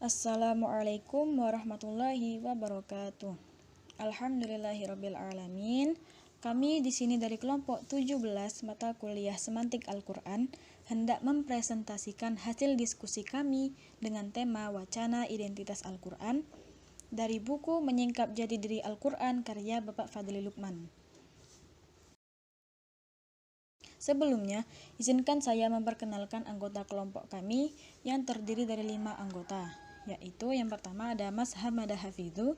Assalamualaikum warahmatullahi wabarakatuh. Alhamdulillahirabbil alamin. Kami di sini dari kelompok 17 mata kuliah Semantik Al-Qur'an hendak mempresentasikan hasil diskusi kami dengan tema Wacana Identitas Al-Qur'an dari buku Menyingkap Jati Diri Al-Qur'an karya Bapak Fadli Lukman. Sebelumnya, izinkan saya memperkenalkan anggota kelompok kami yang terdiri dari 5 anggota, yaitu yang pertama ada Mas Hamada Hafidhu,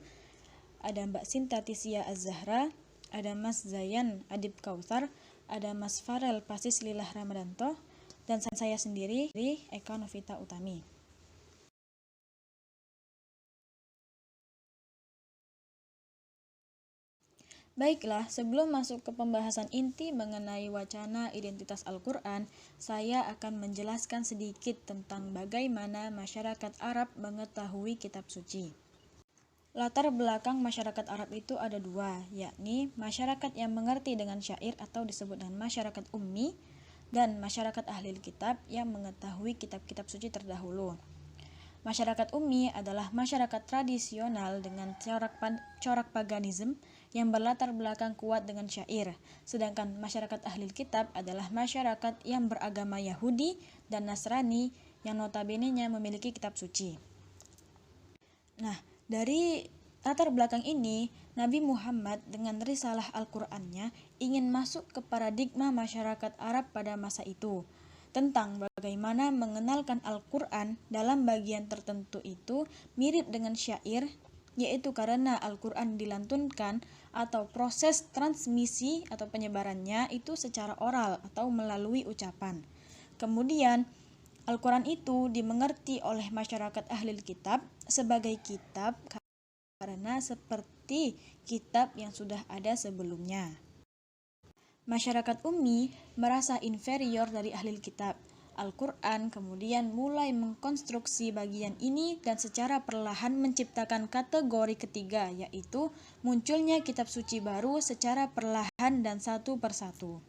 ada Mbak Sinta Tisia Az-Zahra, ada Mas Zayan Adib Kautsar, ada Mas Farel Pasis Lilah Ramadanto, dan saya sendiri, Eka Novita Utami. Baiklah, sebelum masuk ke pembahasan inti mengenai wacana identitas Al-Qur'an, saya akan menjelaskan sedikit tentang bagaimana masyarakat Arab mengetahui kitab suci. Latar belakang masyarakat Arab itu ada dua, yakni masyarakat yang mengerti dengan syair atau disebut dengan masyarakat ummi, dan masyarakat ahli kitab yang mengetahui kitab-kitab suci terdahulu. Masyarakat ummi adalah masyarakat tradisional dengan corak paganisme yang berlatar belakang kuat dengan syair, sedangkan masyarakat ahli kitab adalah masyarakat yang beragama Yahudi dan Nasrani yang notabene-nya memiliki kitab suci. Nah, dari latar belakang ini, Nabi Muhammad dengan risalah Al-Qur'annya ingin masuk ke paradigma masyarakat Arab pada masa itu, tentang bagaimana mengenalkan Al-Qur'an dalam bagian tertentu itu mirip dengan syair, yaitu karena Al-Qur'an dilantunkan atau proses transmisi atau penyebarannya itu secara oral atau melalui ucapan. Kemudian Al-Qur'an itu dimengerti oleh masyarakat ahli kitab sebagai kitab karena seperti kitab yang sudah ada sebelumnya. Masyarakat ummi merasa inferior dari ahli kitab. Al-Qur'an kemudian mulai mengkonstruksi bagian ini dan secara perlahan menciptakan kategori ketiga, yaitu munculnya kitab suci baru secara perlahan dan satu persatu.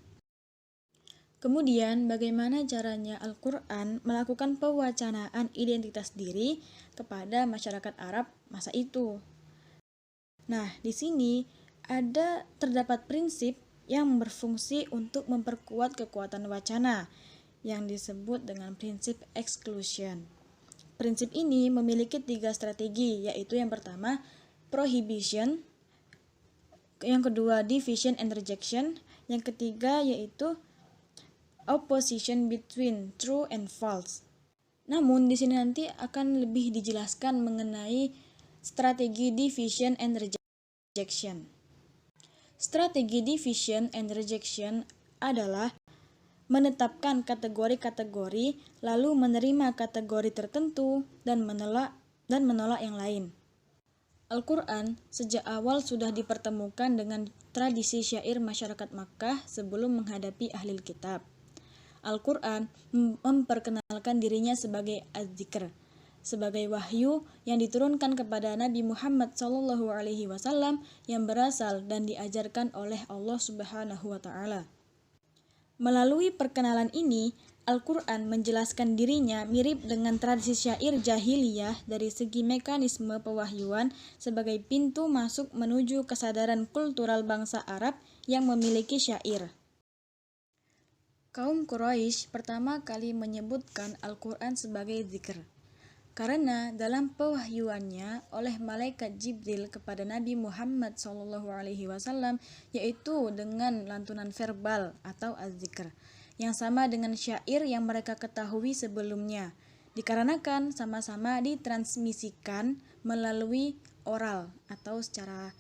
Kemudian, bagaimana caranya Al-Qur'an melakukan pewacanaan identitas diri kepada masyarakat Arab masa itu? Nah, di sini terdapat prinsip yang berfungsi untuk memperkuat kekuatan wacana yang disebut dengan prinsip exclusion. Prinsip ini memiliki 3 strategi, yaitu yang pertama prohibition, yang kedua division and rejection, yang ketiga yaitu opposition between true and false. Namun di sini nanti akan lebih dijelaskan mengenai strategi division and rejection. Strategi division and rejection adalah menetapkan kategori-kategori lalu menerima kategori tertentu dan menolak yang lain. Al-Qur'an sejak awal sudah dipertemukan dengan tradisi syair masyarakat Makkah sebelum menghadapi ahli kitab. Al-Qur'an memperkenalkan dirinya sebagai Az-Zikr, sebagai wahyu yang diturunkan kepada Nabi Muhammad SAW yang berasal dan diajarkan oleh Allah Subhanahu wa Ta'ala. Melalui perkenalan ini, Al-Qur'an menjelaskan dirinya mirip dengan tradisi syair jahiliyah dari segi mekanisme pewahyuan sebagai pintu masuk menuju kesadaran kultural bangsa Arab yang memiliki syair. Kaum Quraisy pertama kali menyebutkan Al-Qur'an sebagai zikr karena dalam pewahyuannya oleh malaikat Jibril kepada Nabi Muhammad SAW, yaitu dengan lantunan verbal atau az-zikr yang sama dengan syair yang mereka ketahui sebelumnya, dikarenakan sama-sama ditransmisikan melalui oral atau secara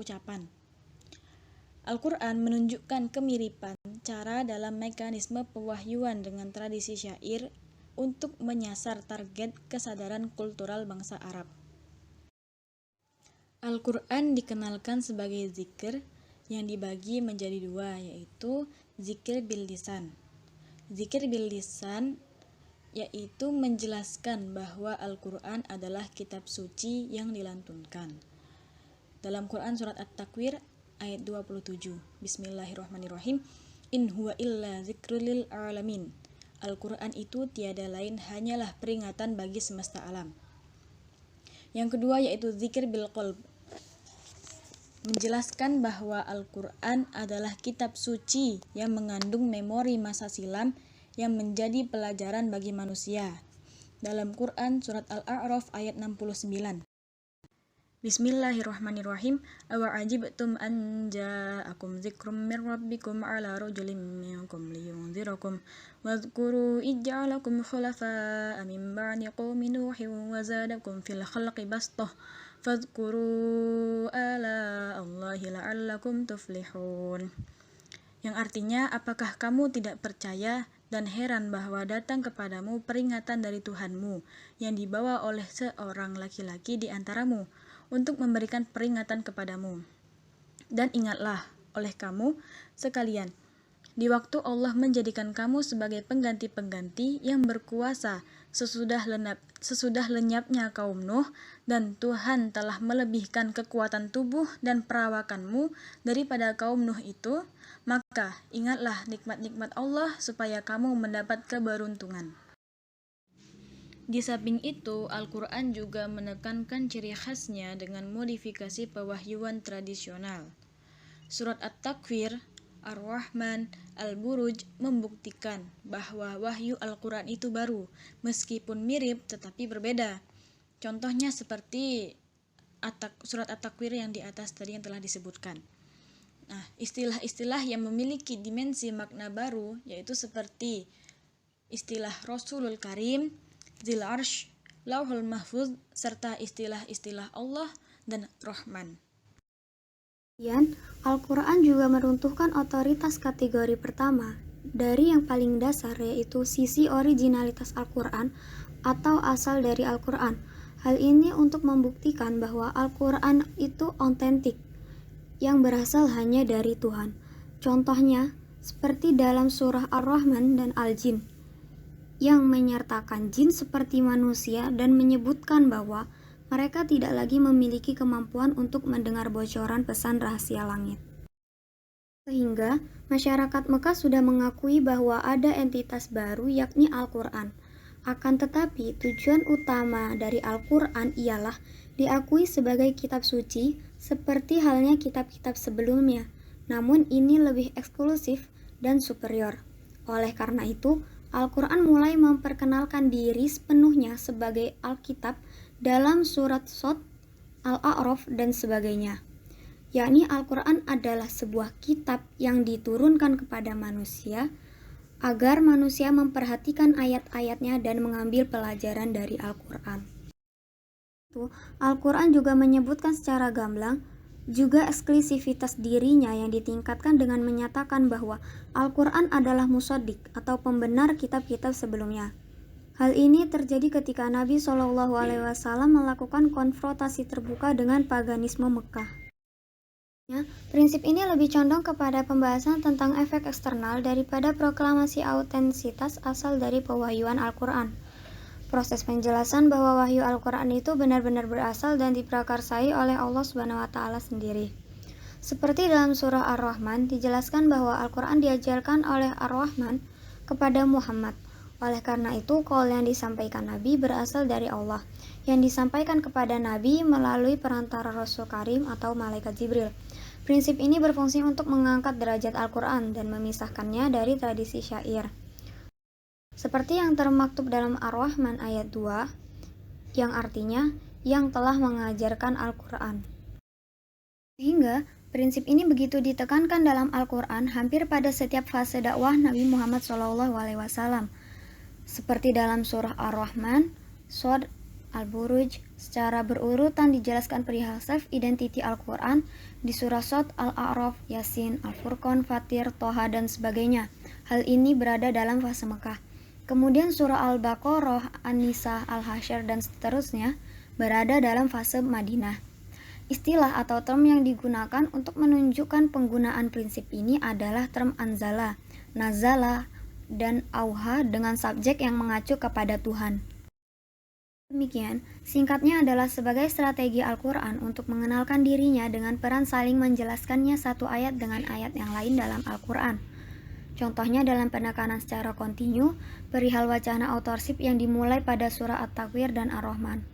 ucapan. Al-Qur'an menunjukkan kemiripan cara dalam mekanisme pewahyuan dengan tradisi syair untuk menyasar target kesadaran kultural bangsa Arab. Al-Qur'an dikenalkan sebagai zikir yang dibagi menjadi 2, yaitu zikir bil lisan. Zikir bil lisan yaitu menjelaskan bahwa Al-Qur'an adalah kitab suci yang dilantunkan. Dalam Quran surat At-Takwir ayat 27, Bismillahirrahmanirrahim, In huwa illa zikrul lil alamin. Al-Quran itu tiada lain hanyalah peringatan bagi semesta alam. Yang kedua yaitu zikir bil qalb, menjelaskan bahwa Al-Quran adalah kitab suci yang mengandung memori masa silam yang menjadi pelajaran bagi manusia. Dalam Quran surat Al-A'raf ayat 69. Bismillahirrahmanirrahim. Awa ajibtum an ja'akum dzikrum mir rabbikum ala rajulin minkum liyunzirakum wadhkuru ij'alakum khulafa'a min ba'di qaumi nuhin wa zadakum fil khalqi bastah fadhkuru ala Allahi la'allakum tuflihun. Yang artinya, apakah kamu tidak percaya dan heran bahwa datang kepadamu peringatan dari Tuhanmu yang dibawa oleh seorang laki-laki di antaramu untuk memberikan peringatan kepadamu. Dan ingatlah oleh kamu sekalian, di waktu Allah menjadikan kamu sebagai pengganti-pengganti yang berkuasa sesudah lenyapnya kaum Nuh, dan Tuhan telah melebihkan kekuatan tubuh dan perawakanmu daripada kaum Nuh itu, maka ingatlah nikmat-nikmat Allah supaya kamu mendapat keberuntungan. Di samping itu, Al-Quran juga menekankan ciri khasnya dengan modifikasi pewahyuan tradisional. Surat At-Takwir, Ar-Rahman, Al-Buruj membuktikan bahwa wahyu Al-Quran itu baru, meskipun mirip tetapi berbeda. Contohnya seperti surat At-Takwir yang di atas tadi yang telah disebutkan. Nah, istilah-istilah yang memiliki dimensi makna baru yaitu seperti istilah Rasulul Karim, Zil Arsh, Lauhul Mahfuz, serta istilah-istilah Allah dan Rahman. Kemudian, Al-Quran juga meruntuhkan otoritas kategori pertama dari yang paling dasar, yaitu sisi originalitas Al-Quran atau asal dari Al-Quran. Hal ini untuk membuktikan bahwa Al-Quran itu otentik, yang berasal hanya dari Tuhan. Contohnya, seperti dalam surah Ar-Rahman dan Al-Jin, yang menyertakan jin seperti manusia dan menyebutkan bahwa mereka tidak lagi memiliki kemampuan untuk mendengar bocoran pesan rahasia langit. Sehingga masyarakat Mekah sudah mengakui bahwa ada entitas baru yakni Al-Quran. Akan tetapi tujuan utama dari Al-Quran ialah diakui sebagai kitab suci seperti halnya kitab-kitab sebelumnya. Namun ini lebih eksklusif dan superior. Oleh karena itu, Al-Quran mulai memperkenalkan diri sepenuhnya sebagai Alkitab dalam surat Shad, Al-A'raf, dan sebagainya. Yakni Al-Quran adalah sebuah kitab yang diturunkan kepada manusia agar manusia memperhatikan ayat-ayatnya dan mengambil pelajaran dari Al-Quran. Al-Quran juga menyebutkan secara gamblang juga eksklusivitas dirinya yang ditingkatkan dengan menyatakan bahwa Al-Quran adalah musaddiq atau pembenar kitab-kitab sebelumnya. Hal ini terjadi ketika Nabi SAW melakukan konfrontasi terbuka dengan paganisme Mekah. Prinsip ini lebih condong kepada pembahasan tentang efek eksternal daripada proklamasi autentisitas asal dari pewahyuan Al-Quran. Proses penjelasan bahwa wahyu Al-Quran itu benar-benar berasal dan diprakarsai oleh Allah SWT sendiri. Seperti dalam surah Ar-Rahman dijelaskan bahwa Al-Quran diajarkan oleh Ar-Rahman kepada Muhammad. Oleh karena itu, qaul yang disampaikan Nabi berasal dari Allah, yang disampaikan kepada Nabi melalui perantara Rasul Karim atau Malaikat Jibril. Prinsip ini berfungsi untuk mengangkat derajat Al-Quran dan memisahkannya dari tradisi syair. Seperti yang termaktub dalam Ar-Rahman ayat 2, yang artinya yang telah mengajarkan Al-Quran. Sehingga prinsip ini begitu ditekankan dalam Al-Quran hampir pada setiap fase dakwah Nabi Muhammad SAW. Seperti dalam surah Ar-Rahman, Shad, Al-Buruj, secara berurutan dijelaskan perihal self-identity Al-Quran di surah Shad, Al-A'raf, Yasin, Al-Furqan, Fatir, Toha, dan sebagainya. Hal ini berada dalam fase Mekah. Kemudian surah Al-Baqarah, An-Nisa, Al-Hasyr, dan seterusnya berada dalam fase Madinah. Istilah atau term yang digunakan untuk menunjukkan penggunaan prinsip ini adalah term anzala, nazala, dan auha dengan subjek yang mengacu kepada Tuhan. Demikian, singkatnya adalah sebagai strategi Al-Quran untuk mengenalkan dirinya dengan peran saling menjelaskannya satu ayat dengan ayat yang lain dalam Al-Quran. Contohnya dalam penekanan secara kontinu perihal wacana authorship yang dimulai pada surah At-Takwir dan Ar-Rahman.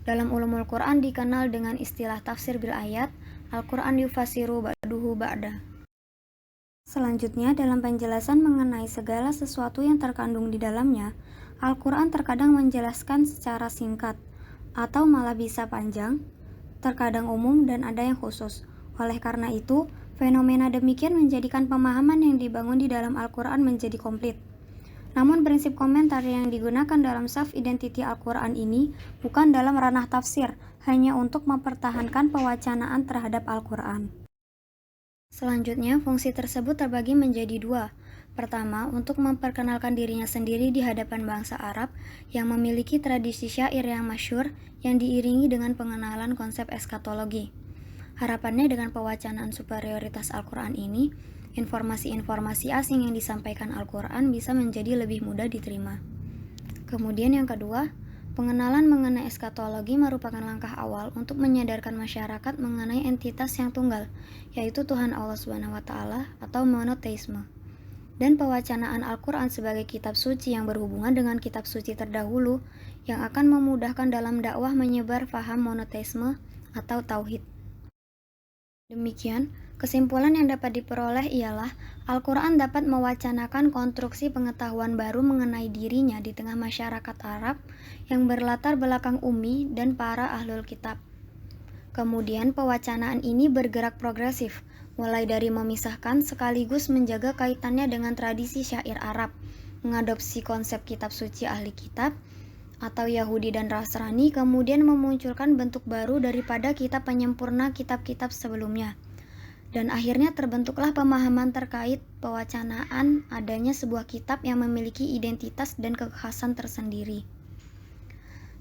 Dalam ulumul Quran dikenal dengan istilah tafsir bil ayat, Al-Quran yufasiru ba'duhu ba'da. Selanjutnya, dalam penjelasan mengenai segala sesuatu yang terkandung di dalamnya, Al-Quran terkadang menjelaskan secara singkat, atau malah bisa panjang, terkadang umum dan ada yang khusus. Oleh karena itu, fenomena demikian menjadikan pemahaman yang dibangun di dalam Al-Quran menjadi komplit. Namun prinsip komentar yang digunakan dalam self-identity Al-Quran ini bukan dalam ranah tafsir, hanya untuk mempertahankan pewacanaan terhadap Al-Quran. Selanjutnya, fungsi tersebut terbagi menjadi dua. Pertama, untuk memperkenalkan dirinya sendiri di hadapan bangsa Arab yang memiliki tradisi syair yang masyhur yang diiringi dengan pengenalan konsep eskatologi. Harapannya dengan pewacanaan superioritas Al-Quran ini, informasi-informasi asing yang disampaikan Al-Quran bisa menjadi lebih mudah diterima. Kemudian yang kedua, pengenalan mengenai eskatologi merupakan langkah awal untuk menyadarkan masyarakat mengenai entitas yang tunggal, yaitu Tuhan Allah SWT atau monoteisme. Dan pewacanaan Al-Quran sebagai kitab suci yang berhubungan dengan kitab suci terdahulu yang akan memudahkan dalam dakwah menyebar faham monoteisme atau tauhid. Demikian, kesimpulan yang dapat diperoleh ialah Al-Quran dapat mewacanakan konstruksi pengetahuan baru mengenai dirinya di tengah masyarakat Arab yang berlatar belakang ummi dan para ahlul kitab. Kemudian pewacanaan ini bergerak progresif, mulai dari memisahkan sekaligus menjaga kaitannya dengan tradisi syair Arab, mengadopsi konsep kitab suci ahli kitab, atau Yahudi dan Nasrani, kemudian memunculkan bentuk baru daripada kitab penyempurna kitab-kitab sebelumnya. Dan akhirnya terbentuklah pemahaman terkait pewacanaan adanya sebuah kitab yang memiliki identitas dan kekhasan tersendiri.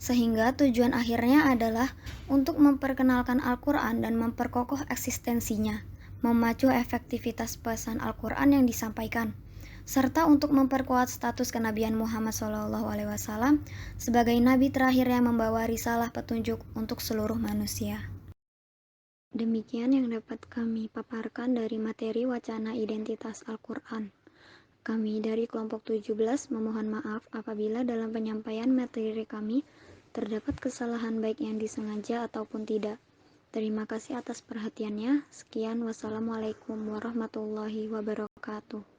Sehingga tujuan akhirnya adalah untuk memperkenalkan Al-Quran dan memperkokoh eksistensinya, memacu efektivitas pesan Al-Quran yang disampaikan, serta untuk memperkuat status kenabian Muhammad SAW sebagai nabi terakhir yang membawa risalah petunjuk untuk seluruh manusia. Demikian yang dapat kami paparkan dari materi wacana identitas Al-Quran. Kami dari kelompok 17 memohon maaf apabila dalam penyampaian materi kami terdapat kesalahan baik yang disengaja ataupun tidak. Terima kasih atas perhatiannya. Sekian, wassalamualaikum warahmatullahi wabarakatuh.